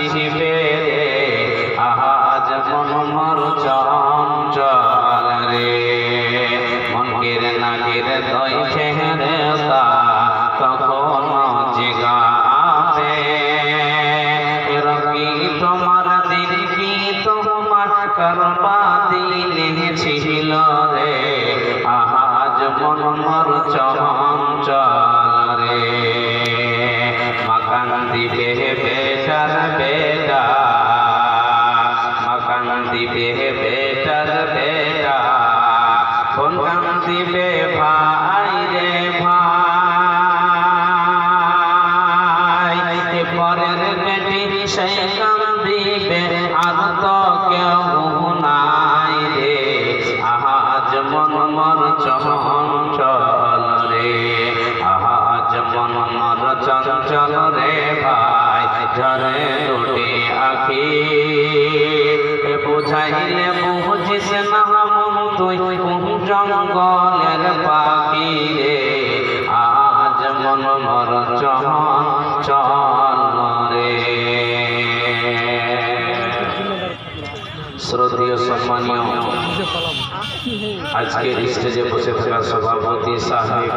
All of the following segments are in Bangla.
আসিবে রে, আজ মন মোর চঞ্চল রে। মনকের নাগের দই ফেরেশতা তখন জিগাবে, রবি তোমার দিন কি তোমার করবা দিনে ছিল রে, আজ মন মোর চঞ্চল রে। মাকান দিবে বেটার বেটা, মাকান দিবে বেটার বেটা, কোন কান দিবে ভাই রে ভাই। পরের বেটি সেই কান দিবে, আর তো কেউ নাই রে, আজ মন মোর চঞ্চল রে, আজ মন মোর চঞ্চল রে ভাই। ঝরে দুটি আখি বুঝাইলে বুঝিস না মন তুই কোন জঙ্গলের পাখি রে, আজ মন মোর চঞ্চল রে। শ্রদ্ধেয় সম্মানীয় আজকের স্টেজে বসে থাকা সভাপতি সাহেব,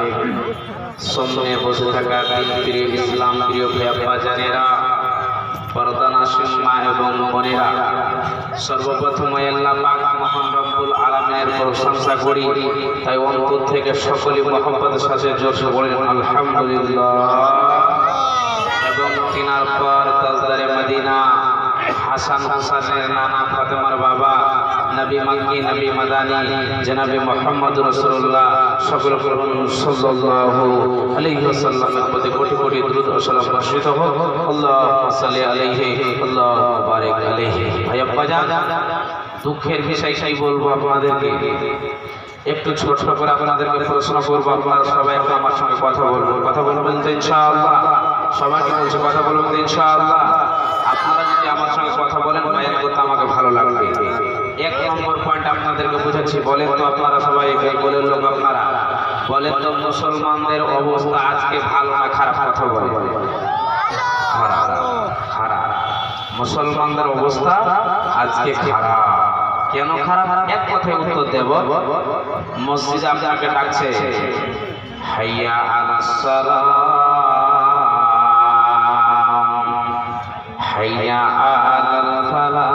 সামনে বসে থাকা প্রিয় ইসলাম প্রিয় বাজানেরা, পর্দানাসীন মা এবং বোনেরা, সর্বপ্রথম আল্লাহ পাক মহান রব্বুল আলামিনের প্রশংসা করি। তাই অন্তর থেকে সকলে মহব্বতের সাথে জোরে বলেন আলহামদুলিল্লাহ। এবং তিনার পর তাজদারে মদিনা হাসান হুসাইনের নানা ফাতেমার বাবা নবী মক্কি নবী মাদানী জনাবে মুহাম্মদ রাসূলুল্লাহ সাল্লাল্লাহু আলাইহি ওয়াসাল্লামের প্রতি কোটি কোটি দরুদ ও সালাম বর্ষিত হোক। আল্লাহুম্মা সাল্লি আলাইহি আল্লাহুম্মা বারিক আলাইহি। ভাই আব্বাজান, দুঃখের বিষয় কি বলবো আপনাদেরকে, একটু ছোট করে আপনাদেরকে প্রশ্ন করবো, আপনারা সবাই একটু আমার সঙ্গে কথা বলবেন। কথা বলবেন তো ইনশাআল্লাহ? সবাইকে বলছি কথা বলবেন তো ইনশাআল্লাহ? আপনারা যদি আমার সঙ্গে কথা বলেন বায়ান করতে আমাকে ভালো লাগবে। এক নম্বর পয়েন্ট আপনাদেরকে বুঝাচ্ছি। বলেন তো আপনারা সবাই, বলেন লোক আপনারা বলেন তো, মুসলমানদের অবস্থা আজকে ভালো না খারাপ? কথা বলেন। খারাপ, খারাপ। মুসলমানদের অবস্থা আজকে খারাপ। কেন খারাপ? এক কথায় উত্তর দেব। মসজিদে আপনাকে ডাকছে, হাইয়া আলাস সালাম, হাইয়া আলাল ফালাহ।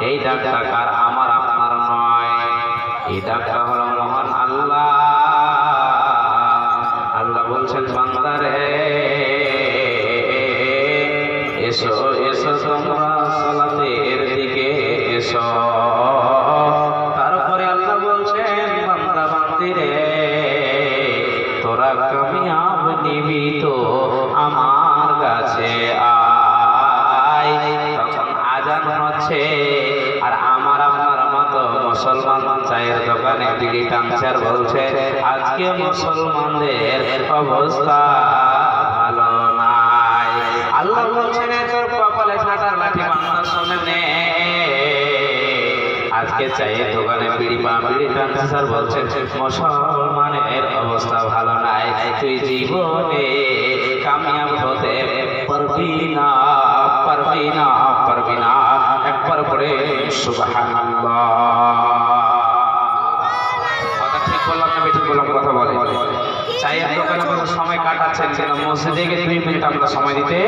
এই ডাকটা কার? আমার আপনার নয়। এই ডাকটা হলো মহান আল্লাহ। আল্লাহ বলছেন, বান্দারে এসো এসো তোমরা সালাতের দিকে এসো। তারপরে আল্লাহ বলছেন, বান্দা বান্দিরে তোরা কামিয়াব নিবি তো আমার কাছে আয়। তখন আজান হচ্ছে, আর আমার আপনার মতো মুসলমান চায়ের দোকানে বিড়ি টানছে আর বলছে আজকে মুসলমানদের অবস্থা ভালো নাই। আল্লাহ বলছেন, তোর কপালে ঝাঁটার লাঠি বান্দা শোনে নে। আজকে চায়ের দোকানে বিড়ি টানছে স্যার বলছেন মুসলমানের অবস্থা ভালো নাই। তুই জীবনে কামিয়াব হতে পারবি না, পারবি না, পারবি না। একবার পড়ে সুবহানাল্লাহ। কথা ঠিক বললাম না বেঠিক বললাম? কথা বলে। চায়ের দোকানে বসে সময় কাটাচ্ছেন, কেন মসজিদে গিয়ে 2 মিনিট আমরা সময় দিতে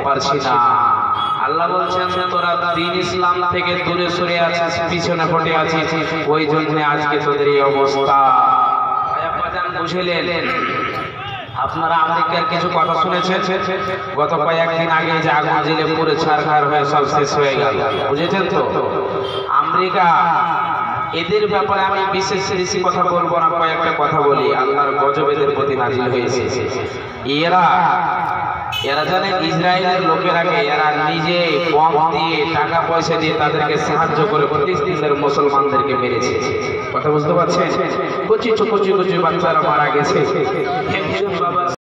পারছি না। আল্লাহ বলছেন, তোরা দ্বীন ইসলাম থেকে দূরে সরে আছিস, পিছনে ফটে আছিস, ওই জন্য আজকে তোদের এই অবস্থা। বুঝলেন? আপনারা আমেরিকার কিছু কথা শুনেছেন? গত কয়েকদিন আগে যে আগুন জ্বলে পুরো ছারখার হয়ে সব শেষ হয়ে গেল, বুঝেছেন তো? আমেরিকা, এদের ব্যাপারে আমি বিশেষ বেশি কথা বলবো না, কয়েকটা কথা বলি। আল্লাহর গজব এদের প্রতি নাজিল হয়েছে। এরা জানেন ইসরায়েলের লোকেরাকে এরা নিজে বম দিয়ে টাকা পয়সা দিয়ে তাদেরকে সাহায্য করে ফিলিস্তিনের মুসলমানদেরকে মেরেছে। কথা বুঝতে পারছেন? কচি কচি বাচ্চারা মারা গেছে।